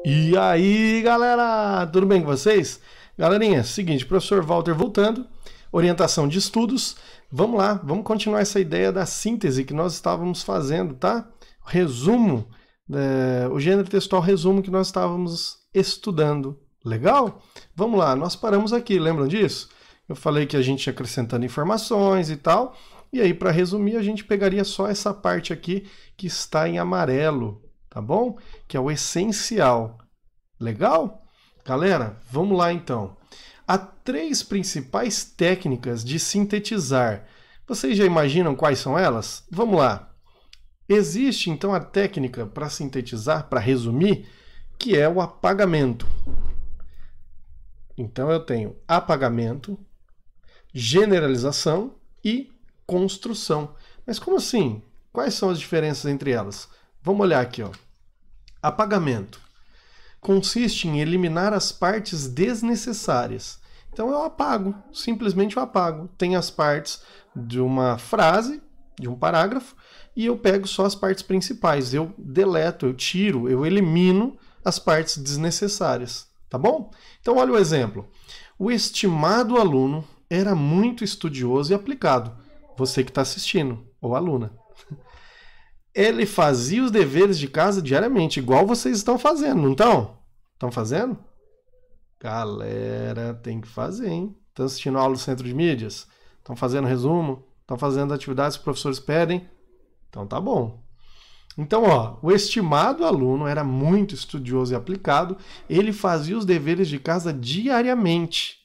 E aí, galera, tudo bem com vocês? Galerinha, seguinte, professor Walter voltando, orientação de estudos. Vamos lá, vamos continuar essa ideia da síntese que nós estávamos fazendo, tá? Resumo, o gênero textual resumo que nós estávamos estudando. Legal? Vamos lá, nós paramos aqui, lembram disso? Eu falei que a gente ia acrescentando informações e tal, e aí para resumir a gente pegaria só essa parte aqui que está em amarelo, tá bom? Que é o essencial. Legal? Galera, vamos lá então. Há 3 principais técnicas de sintetizar. Vocês já imaginam quais são elas? Vamos lá. Existe então a técnica para sintetizar, para resumir, que é o apagamento. Então eu tenho apagamento, generalização e construção. Mas como assim? Quais são as diferenças entre elas? Vamos olhar aqui, ó. Apagamento consiste em eliminar as partes desnecessárias. Então eu apago, simplesmente eu apago. Tem as partes de uma frase, de um parágrafo, e eu pego só as partes principais. Eu deleto, eu tiro, eu elimino as partes desnecessárias. Tá bom? Então olha o exemplo. O estimado aluno era muito estudioso e aplicado. Você que está assistindo, ou aluna. Ele fazia os deveres de casa diariamente, igual vocês estão fazendo, não estão? Estão fazendo? Galera, tem que fazer, hein? Estão assistindo aula do Centro de Mídias? Estão fazendo resumo? Estão fazendo atividades que os professores pedem? Então tá bom. Então, ó, o estimado aluno era muito estudioso e aplicado, ele fazia os deveres de casa diariamente.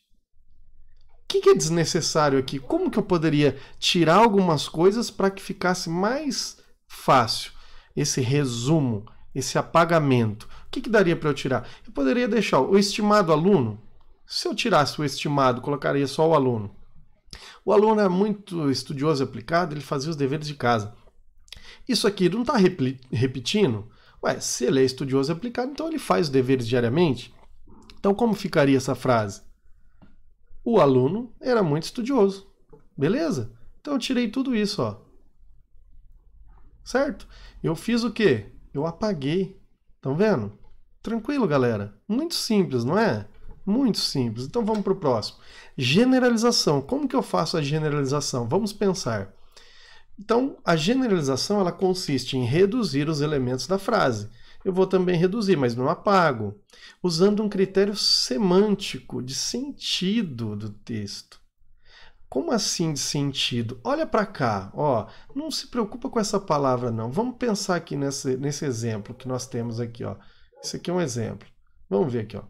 O que é desnecessário aqui? Como que eu poderia tirar algumas coisas para que ficasse mais fácil esse resumo, esse apagamento? O que daria para eu tirar? Eu poderia deixar o estimado aluno. Se eu tirasse o estimado, colocaria só o aluno. O aluno é muito estudioso e aplicado, ele fazia os deveres de casa. Isso aqui não está repetindo? Ué, se ele é estudioso e aplicado, então ele faz os deveres diariamente. Então como ficaria essa frase? O aluno era muito estudioso. Beleza? Então eu tirei tudo isso, ó. Certo? Eu fiz o quê? Eu apaguei. Estão vendo? Tranquilo, galera. Muito simples, não é? Muito simples. Então vamos para o próximo. Generalização. Como que eu faço a generalização? Vamos pensar. Então, a generalização ela consiste em reduzir os elementos da frase. Eu vou também reduzir, mas não apago. Usando um critério semântico, de sentido do texto. Como assim de sentido? Olha para cá, ó, não se preocupa com essa palavra não. Vamos pensar aqui nesse exemplo que nós temos aqui, ó. Esse aqui é um exemplo. Vamos ver aqui, ó.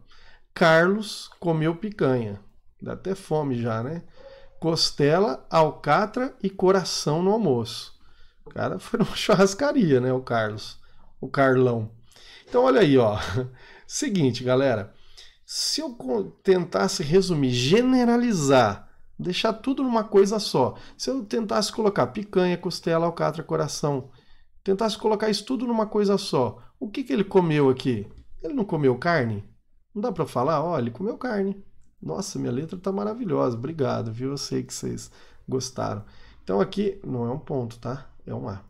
Carlos comeu picanha. Dá até fome já, né? Costela, alcatra e coração no almoço. O cara foi numa churrascaria, né, o Carlos, o Carlão. Então olha aí, ó. Seguinte, galera. Se eu tentasse resumir, generalizar, deixar tudo numa coisa só. Se eu tentasse colocar picanha, costela, alcatra, coração, tentasse colocar isso tudo numa coisa só, o que ele comeu aqui? Ele não comeu carne? Não dá para falar? Olha, ele comeu carne. Nossa, minha letra tá maravilhosa. Obrigado, viu? Eu sei que vocês gostaram. Então aqui não é um ponto, tá? É um A.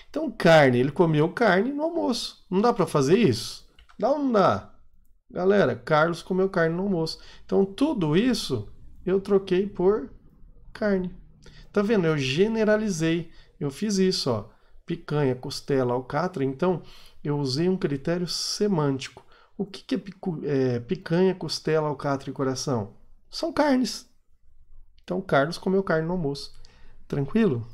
Então carne, ele comeu carne no almoço. Não dá para fazer isso? Dá ou não dá? Galera, Carlos comeu carne no almoço. Então tudo isso eu troquei por carne. Tá vendo? Eu generalizei. Eu fiz isso, ó. Picanha, costela, alcatra. Então, eu usei um critério semântico. O que é picanha, costela, alcatra e coração? São carnes. Então, Carlos comeu carne no almoço. Tranquilo?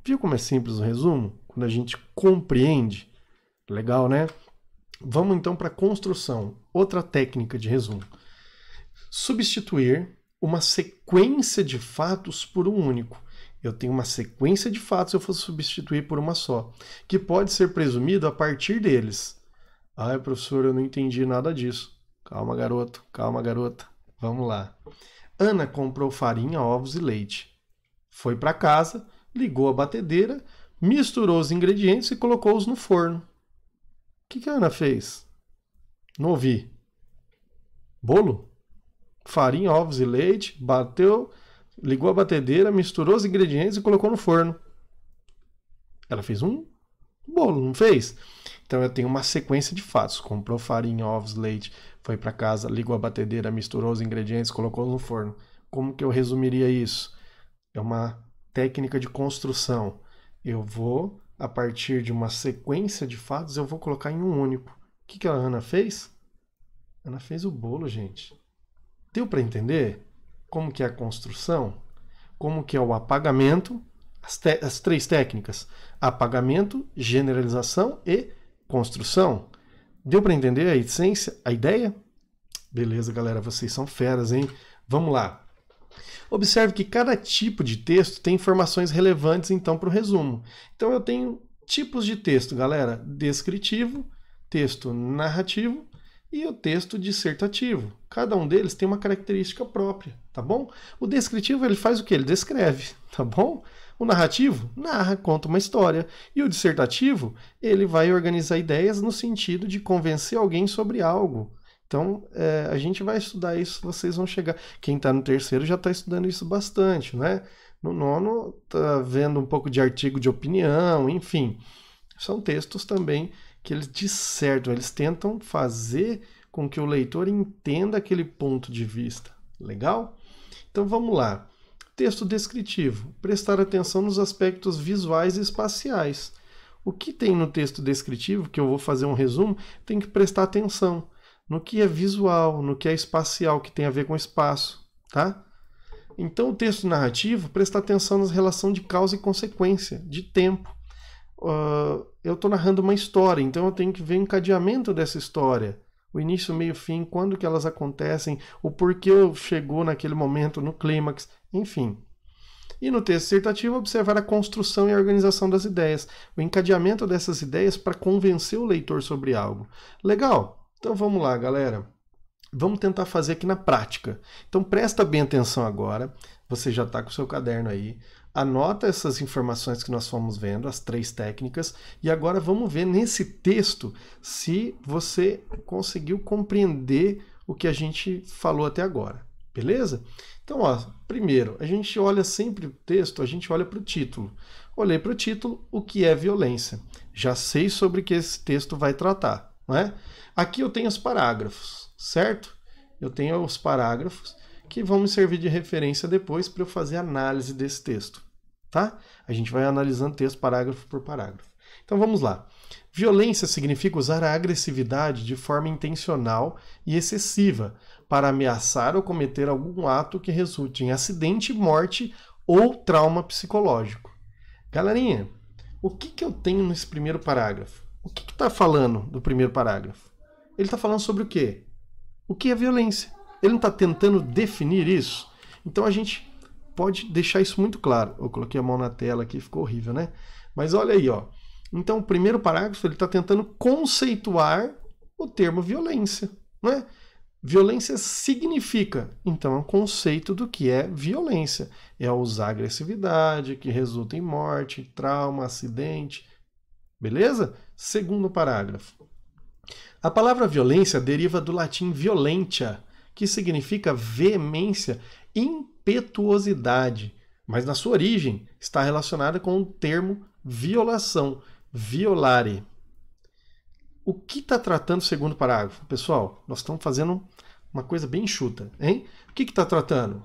Viu como é simples o resumo? Quando a gente compreende. Legal, né? Vamos então para a construção. Outra técnica de resumo. Substituir uma sequência de fatos por um único. Eu tenho uma sequência de fatos, eu vou substituir por uma só, que pode ser presumido a partir deles. Ai, professor, eu não entendi nada disso. Calma, garoto, calma, garota. Vamos lá. Ana comprou farinha, ovos e leite. Foi para casa, ligou a batedeira, misturou os ingredientes e colocou-os no forno. O que a Ana fez? Não ouvi. Bolo? Farinha, ovos e leite, bateu, ligou a batedeira, misturou os ingredientes e colocou no forno. Ela fez um bolo, não fez? Então eu tenho uma sequência de fatos. Comprou farinha, ovos, leite, foi para casa, ligou a batedeira, misturou os ingredientes, colocou no forno. Como que eu resumiria isso? É uma técnica de construção. Eu vou, a partir de uma sequência de fatos, eu vou colocar em um único. O que a Ana fez? A Ana fez o bolo, gente. Deu para entender como que é a construção? Como que é o apagamento? As três técnicas: apagamento, generalização e construção. Deu para entender a essência, a ideia? Beleza, galera, vocês são feras, hein? Vamos lá. Observe que cada tipo de texto tem informações relevantes, então, para o resumo. Então, eu tenho tipos de texto, galera: descritivo, texto narrativo e o texto dissertativo. Cada um deles tem uma característica própria, tá bom? O descritivo, ele faz o quê? Ele descreve, tá bom? O narrativo narra, conta uma história. E o dissertativo, ele vai organizar ideias no sentido de convencer alguém sobre algo. Então, a gente vai estudar isso, vocês vão chegar. Quem está no terceiro já está estudando isso bastante, né? No nono, está vendo um pouco de artigo de opinião, enfim. São textos também que eles dissertam, eles tentam fazer com que o leitor entenda aquele ponto de vista. Legal? Então, vamos lá. Texto descritivo. Prestar atenção nos aspectos visuais e espaciais. O que tem no texto descritivo, que eu vou fazer um resumo, tem que prestar atenção no que é visual, no que é espacial, que tem a ver com espaço, tá? Então, o texto narrativo, prestar atenção na relação de causa e consequência, de tempo. Eu estou narrando uma história, então eu tenho que ver o encadeamento dessa história. O início, meio, fim, quando que elas acontecem, o porquê chegou naquele momento, no clímax, enfim. E no texto dissertativo, observar a construção e a organização das ideias, o encadeamento dessas ideias para convencer o leitor sobre algo. Legal? Então vamos lá, galera. Vamos tentar fazer aqui na prática. Então presta bem atenção agora. Você já está com o seu caderno aí. Anota essas informações que nós fomos vendo, as três técnicas. E agora vamos ver nesse texto se você conseguiu compreender o que a gente falou até agora. Beleza? Então, ó, primeiro, a gente olha sempre o texto, a gente olha para o título. Olhei para o título, o que é violência? Já sei sobre o que esse texto vai tratar, não é? Aqui eu tenho os parágrafos, certo? Eu tenho os parágrafos que vão me servir de referência depois para eu fazer análise desse texto, tá? A gente vai analisando texto parágrafo por parágrafo. Então vamos lá. Violência significa usar a agressividade de forma intencional e excessiva para ameaçar ou cometer algum ato que resulte em acidente, morte ou trauma psicológico. Galerinha, o que eu tenho nesse primeiro parágrafo? O que está falando do primeiro parágrafo? Ele está falando sobre o quê? O que é violência? Ele não está tentando definir isso? Então a gente pode deixar isso muito claro. Eu coloquei a mão na tela aqui, ficou horrível, né? Mas olha aí, ó. Então o primeiro parágrafo ele está tentando conceituar o termo violência, não é? Violência significa, então, é um conceito do que é violência. É usar agressividade, que resulta em morte, trauma, acidente. Beleza? Segundo parágrafo. A palavra violência deriva do latim violentia, que significa veemência, impetuosidade, mas na sua origem está relacionada com o termo violação, violare. O que está tratando o segundo parágrafo? Pessoal, nós estamos fazendo uma coisa bem enxuta, hein? O que está tratando?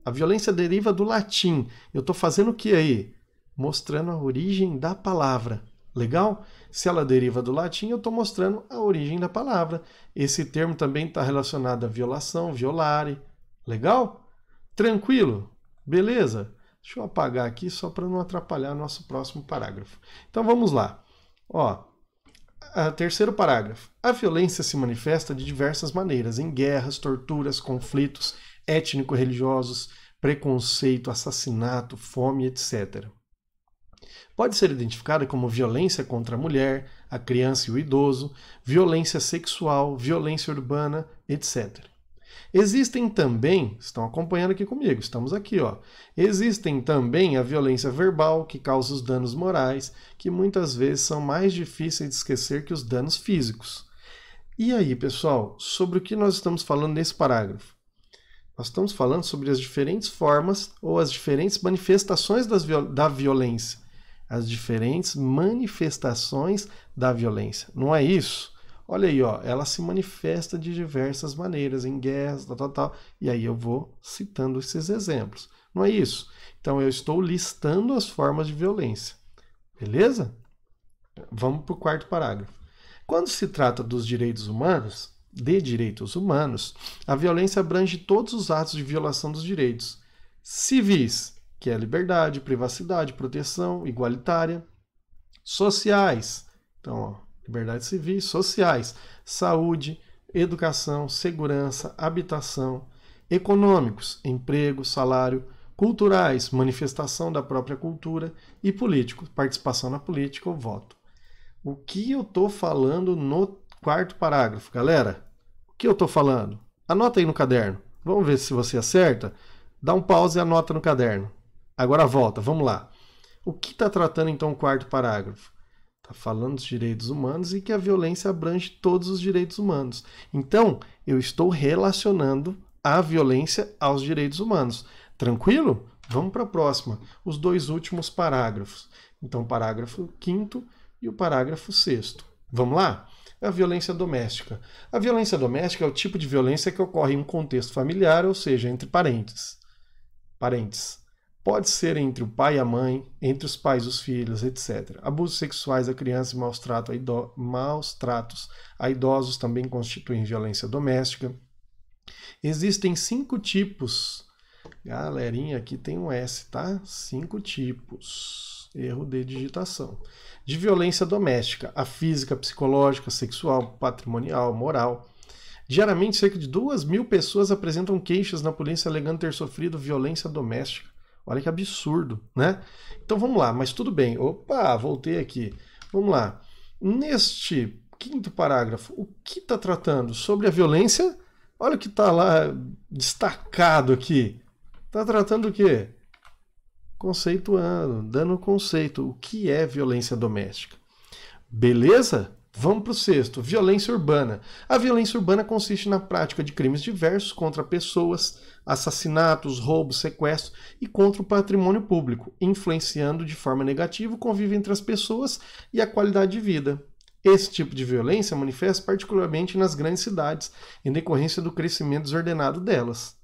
A violência deriva do latim. Eu estou fazendo o que aí? Mostrando a origem da palavra. Legal? Se ela deriva do latim, eu estou mostrando a origem da palavra. Esse termo também está relacionado a violação, violare. Legal? Tranquilo? Beleza? Deixa eu apagar aqui só para não atrapalhar nosso próximo parágrafo. Então vamos lá. Ó, terceiro parágrafo. A violência se manifesta de diversas maneiras, em guerras, torturas, conflitos étnico-religiosos, preconceito, assassinato, fome, etc. Pode ser identificada como violência contra a mulher, a criança e o idoso, violência sexual, violência urbana, etc. Existem também, estão acompanhando aqui comigo, estamos aqui, ó. Existem também a violência verbal, que causa os danos morais, que muitas vezes são mais difíceis de esquecer que os danos físicos. E aí, pessoal, sobre o que nós estamos falando nesse parágrafo? Nós estamos falando sobre as diferentes formas ou as diferentes manifestações da violência. as diferentes manifestações da violência. Não é isso? Olha aí, ó, ela se manifesta de diversas maneiras, em guerras, tal. E aí eu vou citando esses exemplos. Não é isso? Então eu estou listando as formas de violência. Beleza? Vamos para o quarto parágrafo. Quando se trata dos direitos humanos, a violência abrange todos os atos de violação dos direitos civis, que é liberdade, privacidade, proteção, igualitária, sociais, então, ó, liberdades civis, sociais, saúde, educação, segurança, habitação, econômicos, emprego, salário, culturais, manifestação da própria cultura e políticos, participação na política ou voto. O que eu estou falando no quarto parágrafo, galera? O que eu estou falando? Anota aí no caderno. Vamos ver se você acerta. Dá um pause e anota no caderno. Agora volta, vamos lá. O que está tratando então o quarto parágrafo? Está falando dos direitos humanos e que a violência abrange todos os direitos humanos. Então, eu estou relacionando a violência aos direitos humanos. Tranquilo? Vamos para a próxima. Os dois últimos parágrafos. Então, o parágrafo 5º e o parágrafo 6º. Vamos lá? A violência doméstica. A violência doméstica é o tipo de violência que ocorre em um contexto familiar, ou seja, entre parentes. Pode ser entre o pai e a mãe, entre os pais e os filhos, etc. Abusos sexuais a crianças e maus tratos a idosos também constituem violência doméstica. Existem 5 tipos. Galerinha, aqui tem um S, tá? 5 tipos. Erro de digitação. De violência doméstica, a física, psicológica, sexual, patrimonial, moral. Diariamente, cerca de 2.000 pessoas apresentam queixas na polícia alegando ter sofrido violência doméstica. Olha que absurdo, né? Então vamos lá, mas tudo bem. Opa, voltei aqui. Vamos lá. Neste 5º parágrafo, o que está tratando? Sobre a violência? Olha o que está lá destacado aqui. Está tratando o quê? Conceituando, dando conceito. O que é violência doméstica? Beleza? Vamos para o 6º. Violência urbana. A violência urbana consiste na prática de crimes diversos contra pessoas, assassinatos, roubos, sequestros e contra o patrimônio público, influenciando de forma negativa o convívio entre as pessoas e a qualidade de vida. Esse tipo de violência manifesta particularmente nas grandes cidades, em decorrência do crescimento desordenado delas.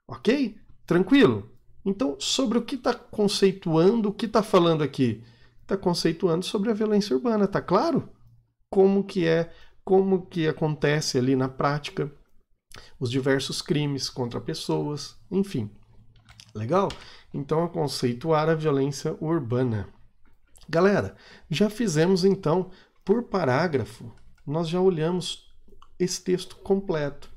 Ok? Tranquilo? Então, sobre o que está conceituando, o que está falando aqui? Está conceituando sobre a violência urbana, tá claro? Como que acontece ali na prática, os diversos crimes contra pessoas, enfim. Legal? Então, é conceituar a violência urbana. Galera, já fizemos então, por parágrafo, nós já olhamos esse texto completo.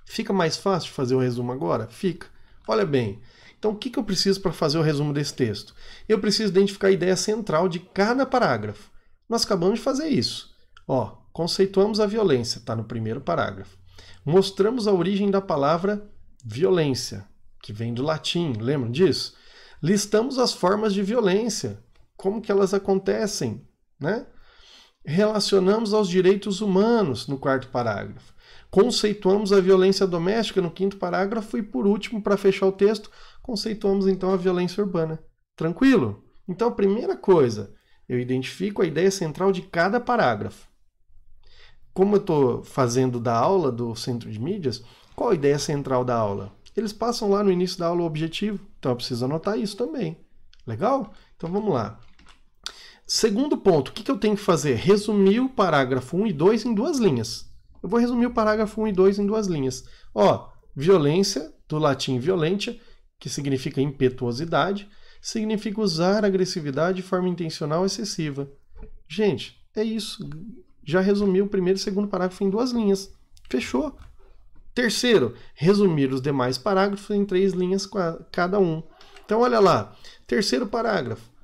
Fica mais fácil de fazer o resumo agora? Fica. Olha bem, então o que eu preciso para fazer o resumo desse texto? Eu preciso identificar a ideia central de cada parágrafo. Nós acabamos de fazer isso. Ó, conceituamos a violência, está no primeiro parágrafo. Mostramos a origem da palavra violência, que vem do latim, lembram disso? Listamos as formas de violência, como que elas acontecem, né? Relacionamos aos direitos humanos no 4º parágrafo. Conceituamos a violência doméstica no 5º parágrafo e, por último, para fechar o texto, conceituamos então a violência urbana. Tranquilo? Então, a primeira coisa, eu identifico a ideia central de cada parágrafo. Como eu estou fazendo da aula do Centro de Mídias, qual a ideia central da aula? Eles passam lá no início da aula o objetivo, então eu preciso anotar isso também. Legal? Então vamos lá. Segundo ponto, o que eu tenho que fazer? Resumir o parágrafo 1 e 2 em 2 linhas. Eu vou resumir o parágrafo 1 e 2 em 2 linhas. Ó, violência, do latim violentia, que significa impetuosidade, significa usar agressividade de forma intencional excessiva. Gente, é isso. Já resumi o primeiro e segundo parágrafo em 2 linhas. Fechou. Terceiro, resumir os demais parágrafos em 3 linhas cada um. Então, olha lá. Terceiro parágrafo.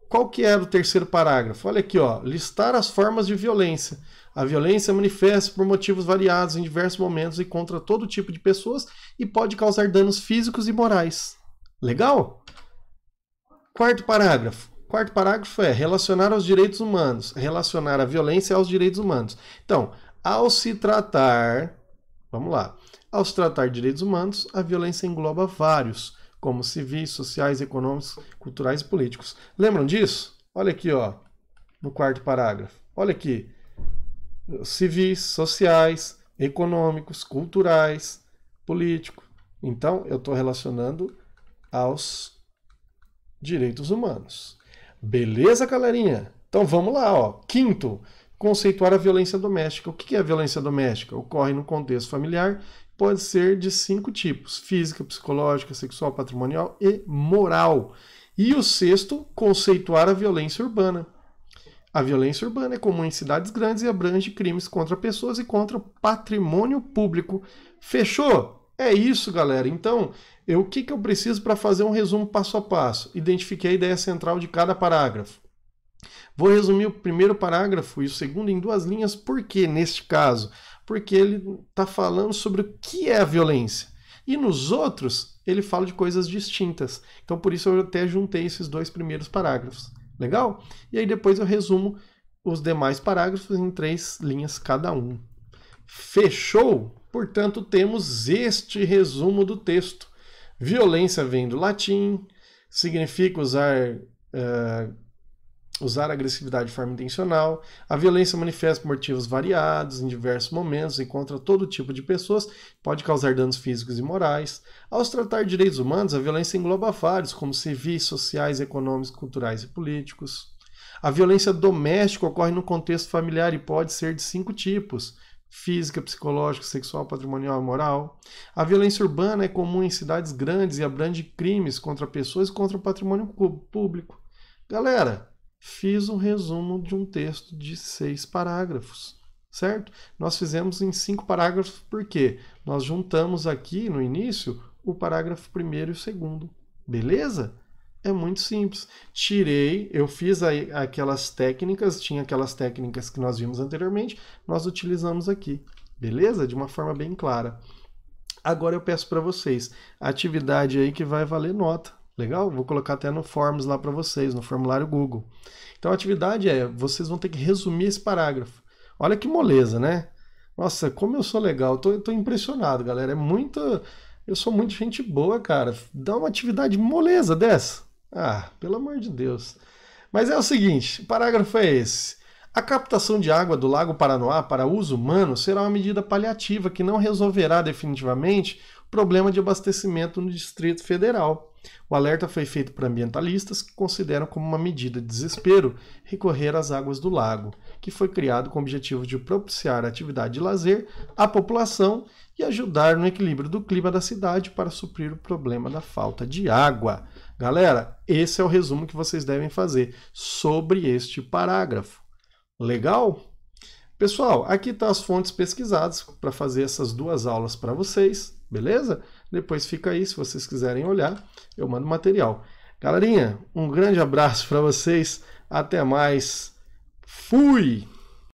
Qual que era o terceiro parágrafo? Olha aqui, ó. Listar as formas de violência. A violência manifesta por motivos variados em diversos momentos e contra todo tipo de pessoas e pode causar danos físicos e morais. Legal? Quarto parágrafo. Quarto parágrafo é relacionar aos direitos humanos. Relacionar a violência aos direitos humanos. Então, ao se tratar... Vamos lá. Ao se tratar de direitos humanos, a violência engloba vários, como civis, sociais, econômicos, culturais e políticos. Lembram disso? Olha aqui, ó, no quarto parágrafo. Olha aqui. Civis, sociais, econômicos, culturais, políticos. Então, eu estou relacionando aos direitos humanos. Beleza, galerinha? Então, vamos lá, ó. Quinto, conceituar a violência doméstica. O que é a violência doméstica? Ocorre no contexto familiar, pode ser de 5 tipos: física, psicológica, sexual, patrimonial e moral. E o sexto, conceituar a violência urbana. A violência urbana é comum em cidades grandes e abrange crimes contra pessoas e contra patrimônio público. Fechou? É isso, galera. Então, o que eu preciso para fazer um resumo passo a passo? Identifiquei a ideia central de cada parágrafo. Vou resumir o primeiro parágrafo e o segundo em 2 linhas. Por que neste caso? Porque ele está falando sobre o que é a violência. E nos outros, ele fala de coisas distintas. Então, por isso eu até juntei esses 2 primeiros parágrafos. Legal? E aí depois eu resumo os demais parágrafos em 3 linhas cada um. Fechou? Portanto, temos este resumo do texto. Violência vem do latim, significa usar agressividade de forma intencional. A violência manifesta por motivos variados, em diversos momentos, e contra todo tipo de pessoas, pode causar danos físicos e morais. Ao se tratar de direitos humanos, a violência engloba vários, como civis, sociais, econômicos, culturais e políticos. A violência doméstica ocorre no contexto familiar e pode ser de 5 tipos: física, psicológica, sexual, patrimonial e moral. A violência urbana é comum em cidades grandes e abrange crimes contra pessoas e contra o patrimônio público. Galera, fiz um resumo de um texto de 6 parágrafos, certo? Nós fizemos em 5 parágrafos porque nós juntamos aqui no início o parágrafo 1º e o 2º, beleza? É muito simples. Eu fiz aquelas técnicas, tinha aquelas técnicas que nós vimos anteriormente, nós utilizamos aqui, beleza? De uma forma bem clara. Agora eu peço para vocês a atividade aí que vai valer nota. Legal? Vou colocar até no Forms lá para vocês, no formulário Google. Então a atividade vocês vão ter que resumir esse parágrafo. Olha que moleza, né? Nossa, como eu sou legal. Tô impressionado, galera. Eu sou muito gente boa, cara. Dá uma atividade moleza dessa. Ah, pelo amor de Deus. Mas é o seguinte, o parágrafo é esse. A captação de água do Lago Paranoá para uso humano será uma medida paliativa que não resolverá definitivamente o problema de abastecimento no Distrito Federal. O alerta foi feito por ambientalistas que consideram como uma medida de desespero recorrer às águas do lago, que foi criado com o objetivo de propiciar atividade de lazer à população e ajudar no equilíbrio do clima da cidade para suprir o problema da falta de água. Galera, esse é o resumo que vocês devem fazer sobre este parágrafo. Legal? Pessoal, aqui estão as fontes pesquisadas para fazer essas 2 aulas para vocês, beleza? Depois fica aí, se vocês quiserem olhar, eu mando material. Galerinha, um grande abraço para vocês, até mais, fui!